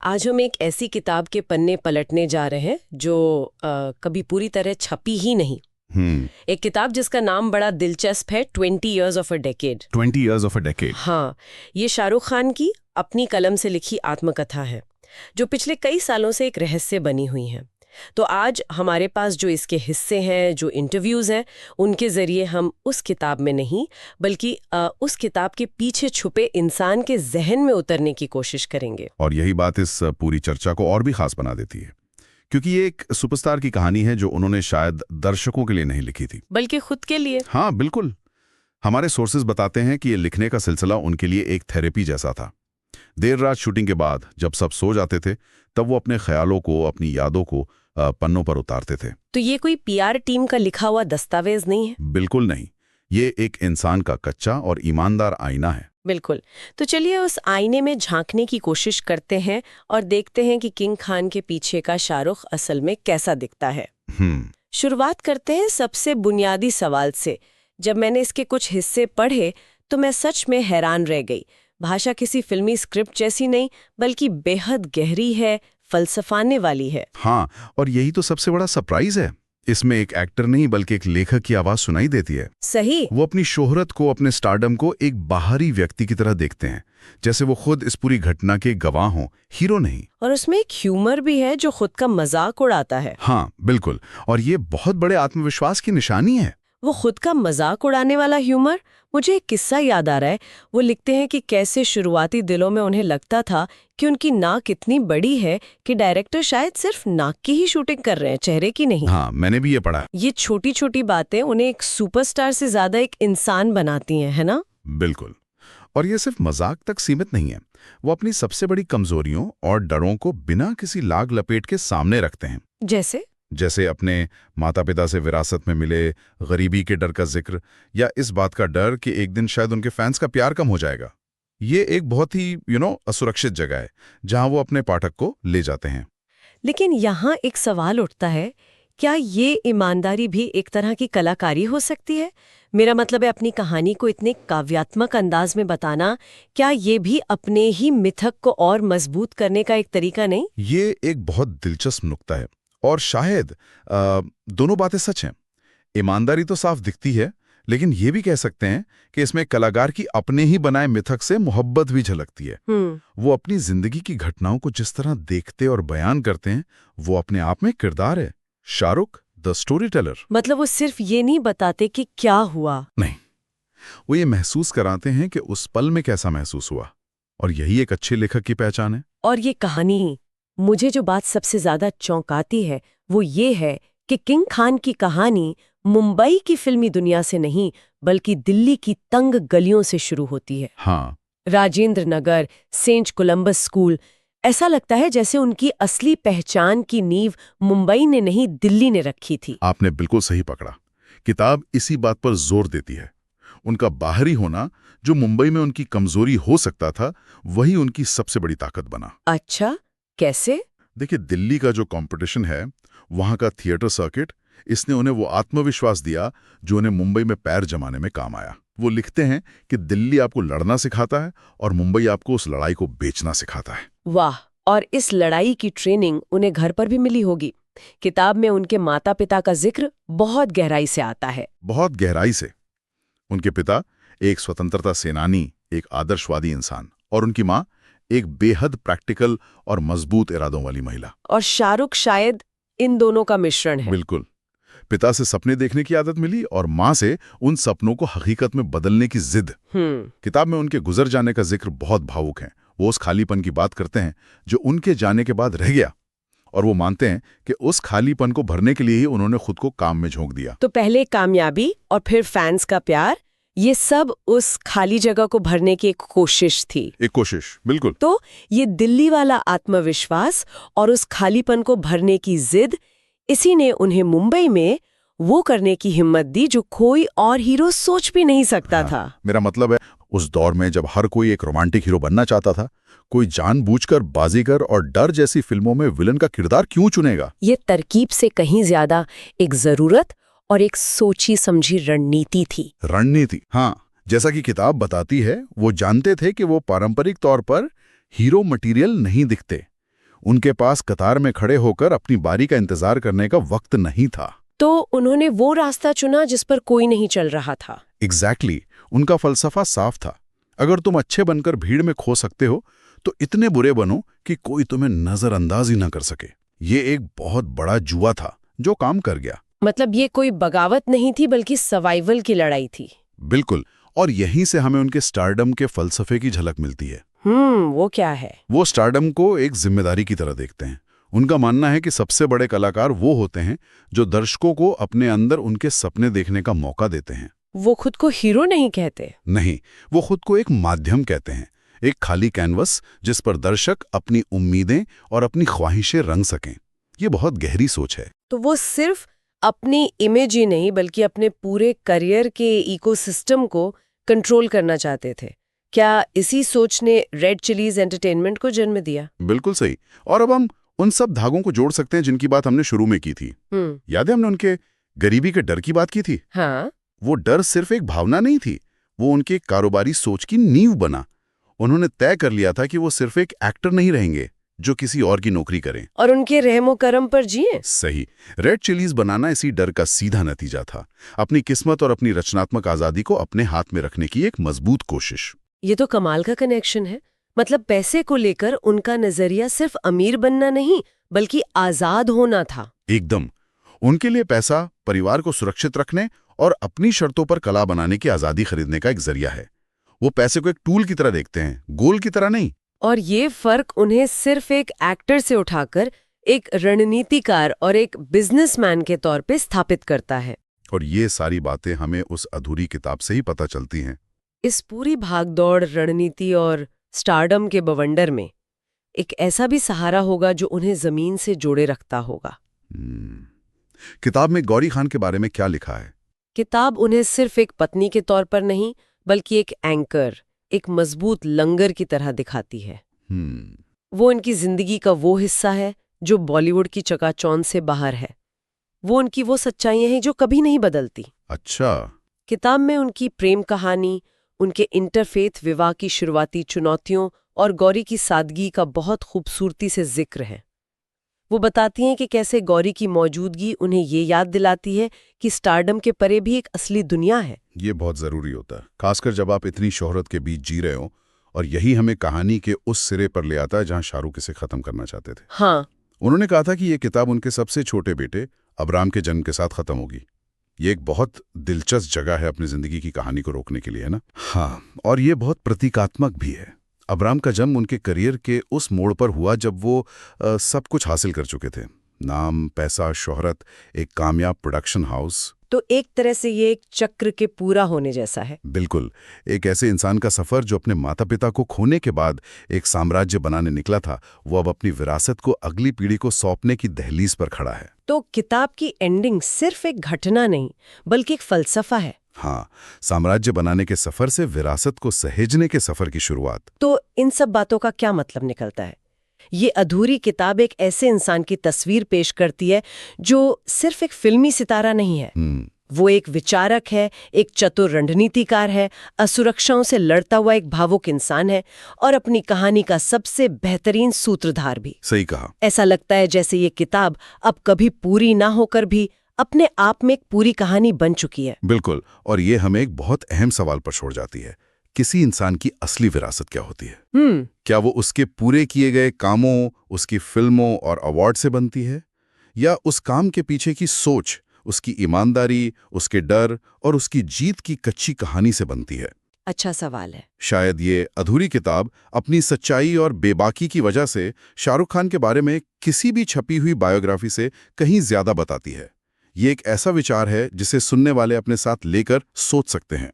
आज हम एक ऐसी किताब के पन्ने पलटने जा रहे हैं जो कभी पूरी तरह छपी ही नहीं। एक किताब जिसका नाम बड़ा दिलचस्प है, 20 Years of a Decade। 20 Years of a Decade। हाँ, ये शाहरुख खान की अपनी कलम से लिखी आत्मकथा है जो पिछले कई सालों से एक रहस्य बनी हुई है। तो आज हमारे पास जो इसके हिस्से हैं, जो इंटरव्यूज़ हैं, उनके ज़रिए हम उस किताब में नहीं बल्कि उस किताब के पीछे छुपे इंसान के जहन में उतरने की कोशिश करेंगे। और यही बात इस पूरी चर्चा को और भी खास बना देती है, क्योंकि ये एक सुपरस्टार की कहानी है जो उन्होंने शायद दर्शकों के लिए नहीं लिखी थी, बल्कि खुद के लिए। हाँ बिल्कुल। हमारे सोर्सेज बताते हैं कि ये लिखने का सिलसिला उनके लिए एक थेरेपी जैसा था। देर रात शूटिंग के बाद जब सब सो जाते थे तब वो अपने ख्यालों को, अपनी यादों को पन्नों पर उतारते थे। तो ये कोई पीआर टीम का लिखा हुआ दस्तावेज नहीं है? बिल्कुल नहीं, ये एक इंसान का कच्चा और ईमानदार आईना है। बिल्कुल। तो चलिए उस आईने में झांकने की कोशिश करते हैं और देखते हैं कि किंग खान के पीछे का शाहरुख असल में कैसा दिखता है। शुरुआत करते हैं सबसे बुनियादी सवाल से। जब मैंने इसके कुछ हिस्से पढ़े तो मैं सच में हैरान रह गई। भाषा किसी फिल्मी स्क्रिप्ट जैसी नहीं बल्कि बेहद गहरी है, फलसफाने वाली है। हाँ, और यही तो सबसे बड़ा सरप्राइज है। इसमें एक एक्टर नहीं बल्कि एक लेखक की आवाज सुनाई देती है। सही। वो अपनी शोहरत को, अपने स्टारडम को एक बाहरी व्यक्ति की तरह देखते हैं, जैसे वो खुद इस पूरी घटना के गवाह हों, हीरो नहीं। और उसमें एक ह्यूमर भी है जो खुद का मजाक उड़ाता है। हाँ बिल्कुल, और ये बहुत बड़े आत्मविश्वास की निशानी है। वो खुद का मजाक उड़ाने वाला ह्यूमर। मुझे एक किस्सा याद आ रहा है। वो लिखते हैं कि कैसे शुरुआती दिनों में उन्हें लगता था कि उनकी नाक इतनी बड़ी है कि डायरेक्टर शायद सिर्फ नाक की ही शूटिंग कर रहे हैं, चेहरे की नहीं। हाँ, मैंने भी ये पढ़ा। ये छोटी छोटी बातें उन्हें एक सुपरस्टार से ज्यादा एक इंसान बनाती हैं, है ना? बिल्कुल। और ये सिर्फ मजाक तक सीमित नहीं है। वो अपनी सबसे बड़ी कमजोरियों और डरों को बिना किसी लाग लपेट के सामने रखते हैं। जैसे अपने माता पिता से विरासत में मिले गरीबी के डर का जिक्र, या इस बात का डर कि एक दिन शायद उनके फैंस का प्यार कम हो जाएगा। ये एक बहुत ही असुरक्षित जगह है जहां वो अपने पाठक को ले जाते हैं। लेकिन यहाँ एक सवाल उठता है, क्या ये ईमानदारी भी एक तरह की कलाकारी हो सकती है? मेरा मतलब है, अपनी कहानी को इतने काव्यात्मक अंदाज में बताना, क्या ये भी अपने ही मिथक को और मजबूत करने का एक तरीका नहीं? ये एक बहुत दिलचस्प नुक्ता है, और शायद दोनों बातें सच हैं। ईमानदारी तो साफ दिखती है, लेकिन ये भी कह सकते हैं कि इसमें कलाकार की अपने ही बनाए मिथक से मोहब्बत भी झलकती है। वो अपनी जिंदगी की घटनाओं को जिस तरह देखते और बयान करते हैं, वो अपने आप में किरदार है। Shahrukh the story teller. मतलब वो सिर्फ ये नहीं बताते कि क्या हुआ, नहीं, वो ये महसूस कराते हैं कि उस पल में कैसा महसूस हुआ, और यही एक अच्छे लेखक की पहचान है। और ये कहानी, मुझे जो बात सबसे ज्यादा चौंकाती है वो ये है कि किंग खान की कहानी मुंबई की फिल्मी दुनिया से नहीं बल्कि दिल्ली की तंग गलियों से शुरू होती है। हाँ, Rajendra Nagar, Saint Columbus school. ऐसा लगता है जैसे उनकी असली पहचान की नींव मुंबई ने नहीं, दिल्ली ने रखी थी। आपने बिल्कुल सही पकड़ा। किताब इसी बात पर जोर देती है। उनका बाहरी होना, जो मुंबई में उनकी कमजोरी हो सकता था, वही उनकी सबसे बड़ी ताकत बना। अच्छा, कैसे? देखिए, दिल्ली का जो कंपटीशन है, वहां का थिएटर सर्किट, इसने उन्हें वो आत्मविश्वास दिया जो उन्हें मुंबई में पैर जमाने में काम आया। वो लिखते हैं कि दिल्ली आपको लड़ना सिखाता है और मुंबई आपको उस लड़ाई को बेचना सिखाता है। वाह! और इस लड़ाई की ट्रेनिंग उन्हें घर पर भी मिली होगी। किताब में उनके माता पिता का जिक्र बहुत गहराई से आता है। बहुत गहराई से। उनके पिता एक स्वतंत्रता सेनानी, एक आदर्शवादी इंसान, और उनकी माँ एक बेहद प्रैक्टिकल और मजबूत इरादों वाली महिला। और शाहरुख शायद इन दोनों का मिश्रण है। बिल्कुल। पिता से सपने देखने की आदत मिली और माँ से उन सपनों को हकीकत में बदलने की जिद। किताब में उनके गुजर जाने का जिक्र बहुत भावुक है। वो उस खालीपन की बात करते हैं जो उनके जाने के बाद रह गया, और वो मानते हैं कि उस खालीपन को भरने के लिए ही उन्होंने खुद को काम में झोंक दिया। तो पहले कामयाबी और फिर फैंस का प्यार, ये सब उस खाली जगह को भरने की एक कोशिश थी। एक कोशिश, बिल्कुल। तो ये दिल्ली वाला आत्मविश्वास और उस खालीपन को भरने की जिद, इसी ने उन्हें मुंबई में वो करने की हिम्मत दी जो कोई और हीरो सोच भी नहीं सकता था। मेरा मतलब है, उस दौर में जब हर कोई एक रोमांटिक हीरो बनना चाहता था, कोई जानबूझकर बाजीगर और डर जैसी फिल्मों में विलन का किरदार क्यों चुनेगा? ये तरकीब से कहीं ज्यादा एक जरूरत और एक सोची समझी रणनीति थी। रणनीति, हाँ। जैसा कि किताब बताती है, वो जानते थे कि वो पारंपरिक तौर पर हीरो मटेरियल नहीं दिखते, उनके पास कतार में खड़े होकर अपनी बारी का इंतजार करने का वक्त नहीं था। तो उन्होंने वो रास्ता चुना जिस पर कोई नहीं चल रहा था। एग्जैक्टली, उनका फलसफा साफ था। अगर तुम अच्छे बनकर भीड़ में खो सकते हो तो इतने बुरे बनो कि कोई तुम्हें नजरअंदाज ही ना कर सके। ये एक बहुत बड़ा जुआ था जो काम कर गया। मतलब ये कोई बगावत नहीं थी बल्कि सर्वाइवल की लड़ाई थी। बिल्कुल, और यहीं से हमें उनके स्टारडम के फलसफे की झलक मिलती है। वो क्या है? वो स्टारडम को एक जिम्मेदारी की तरह देखते हैं। उनका मानना है कि सबसे बड़े कलाकार वो होते हैं जो दर्शकों को अपने अंदर उनके सपने देखने का मौका देते हैं। वो खुद को हीरो नहीं कहते? नहीं, वो खुद को एक माध्यम कहते हैं, एक खाली कैनवस जिस पर दर्शक अपनी उम्मीदें और अपनी ख्वाहिशें रंग सकें। ये बहुत गहरी सोच है। तो वो सिर्फ अपनी इमेज ही नहीं बल्कि अपने पूरे करियर के इकोसिस्टम को कंट्रोल करना चाहते थे। क्या इसी सोच ने रेड चिलीज एंटरटेनमेंट को जन्म दिया? बिल्कुल सही। और अब हम उन सब धागों को जोड़ सकते हैं जिनकी बात हमने शुरू में की थी। याद है हमने उनके गरीबी के डर की बात की थी? हाँ। वो डर सिर्फ एक भावना नहीं थी, वो उनके कारोबारी सोच की नींव बना। उन्होंने तय कर लिया था कि वो सिर्फ एक एक्टर नहीं रहेंगे जो किसी और की नौकरी करें और उनके रहमो करम पर जिए। सही। रेड चिलीज बनाना इसी डर का सीधा नतीजा था, अपनी किस्मत और अपनी रचनात्मक आजादी को अपने हाथ में रखने की एक मजबूत कोशिश। ये तो कमाल का कनेक्शन है। मतलब पैसे को लेकर उनका नजरिया सिर्फ अमीर बनना नहीं बल्कि आजाद होना था। एकदम। उनके लिए पैसा परिवार को सुरक्षित रखने और अपनी शर्तों पर कला बनाने की आजादी खरीदने का एक जरिया है। वो पैसे को एक टूल की तरह देखते हैं, गोल की तरह नहीं। और ये फर्क उन्हें सिर्फ एक एक्टर से उठाकर एक रणनीतिकार और एक बिजनेसमैन के तौर पे स्थापित करता है। और ये सारी बातें हमें उस अधूरी किताब से ही पता चलती हैं। इस पूरी भागदौड़, रणनीति और स्टारडम के बवंडर में एक ऐसा भी सहारा होगा जो उन्हें जमीन से जोड़े रखता होगा। किताब में गौरी खान के बारे में क्या लिखा है? किताब उन्हें सिर्फ एक पत्नी के तौर पर नहीं बल्कि एक एंकर, एक मजबूत लंगर की तरह दिखाती है। वो उनकी जिंदगी का वो हिस्सा है जो बॉलीवुड की चकाचौंध से बाहर है। वो उनकी वो सच्चाइयां हैं जो कभी नहीं बदलती। अच्छा। किताब में उनकी प्रेम कहानी, उनके इंटरफेथ विवाह की शुरुआती चुनौतियों और गौरी की सादगी का बहुत खूबसूरती से जिक्र है। वो बताती हैं कि कैसे गौरी की मौजूदगी उन्हें ये याद दिलाती है कि स्टारडम के परे भी एक असली दुनिया है। ये बहुत जरूरी होता है, खासकर जब आप इतनी शोहरत के बीच जी रहे हो। और यही हमें कहानी के उस सिरे पर ले आता है जहां शाहरुख इसे खत्म करना चाहते थे। हाँ। उन्होंने कहा था कि ये किताब उनके सबसे छोटे बेटे अबराम के जन्म के साथ खत्म होगी। ये एक बहुत दिलचस्प जगह है अपनी जिंदगी की कहानी को रोकने के लिए, है ना? हाँ, और ये बहुत प्रतीकात्मक भी है। अबराम का जन्म उनके करियर के उस मोड़ पर हुआ जब वो सब कुछ हासिल कर चुके थे। नाम, पैसा, शोहरत, एक कामयाब प्रोडक्शन हाउस। तो एक तरह से ये एक चक्र के पूरा होने जैसा है। बिल्कुल, एक ऐसे इंसान का सफर जो अपने माता पिता को खोने के बाद एक साम्राज्य बनाने निकला था, वो अब अपनी विरासत को अगली पीढ़ी को सौंपने की दहलीज पर खड़ा है। तो किताब की एंडिंग सिर्फ एक घटना नहीं बल्कि एक फलसफा है। हाँ, साम्राज्य बनाने के सफर से विरासत को सहेजने के सफर की शुरुआत। तो इन सब बातों का क्या मतलब निकलता है? ये अधूरी किताब एक ऐसे इंसान की तस्वीर पेश करती है जो सिर्फ एक फिल्मी सितारा नहीं है। वो एक विचारक है, एक चतुर रणनीतिकार है, असुरक्षाओं से लड़ता हुआ एक भावुक इंसान है और अपनी कहानी का सबसे बेहतरीन सूत्रधार भी। सही कहा। ऐसा लगता है जैसे ये किताब अब कभी पूरी ना होकर भी अपने आप में एक पूरी कहानी बन चुकी है। बिल्कुल, और ये हमें एक बहुत अहम सवाल पर छोड़ जाती है। किसी इंसान की असली विरासत क्या होती है? क्या वो उसके पूरे किए गए कामों, उसकी फिल्मों और अवार्ड से बनती है, या उस काम के पीछे की सोच, उसकी ईमानदारी, उसके डर और उसकी जीत की कच्ची कहानी से बनती है? अच्छा सवाल है। शायद ये अधूरी किताब अपनी सच्चाई और बेबाकी की वजह से शाहरुख खान के बारे में किसी भी छपी हुई बायोग्राफी से कहीं ज्यादा बताती है। ये एक ऐसा विचार है जिसे सुनने वाले अपने साथ लेकर सोच सकते हैं।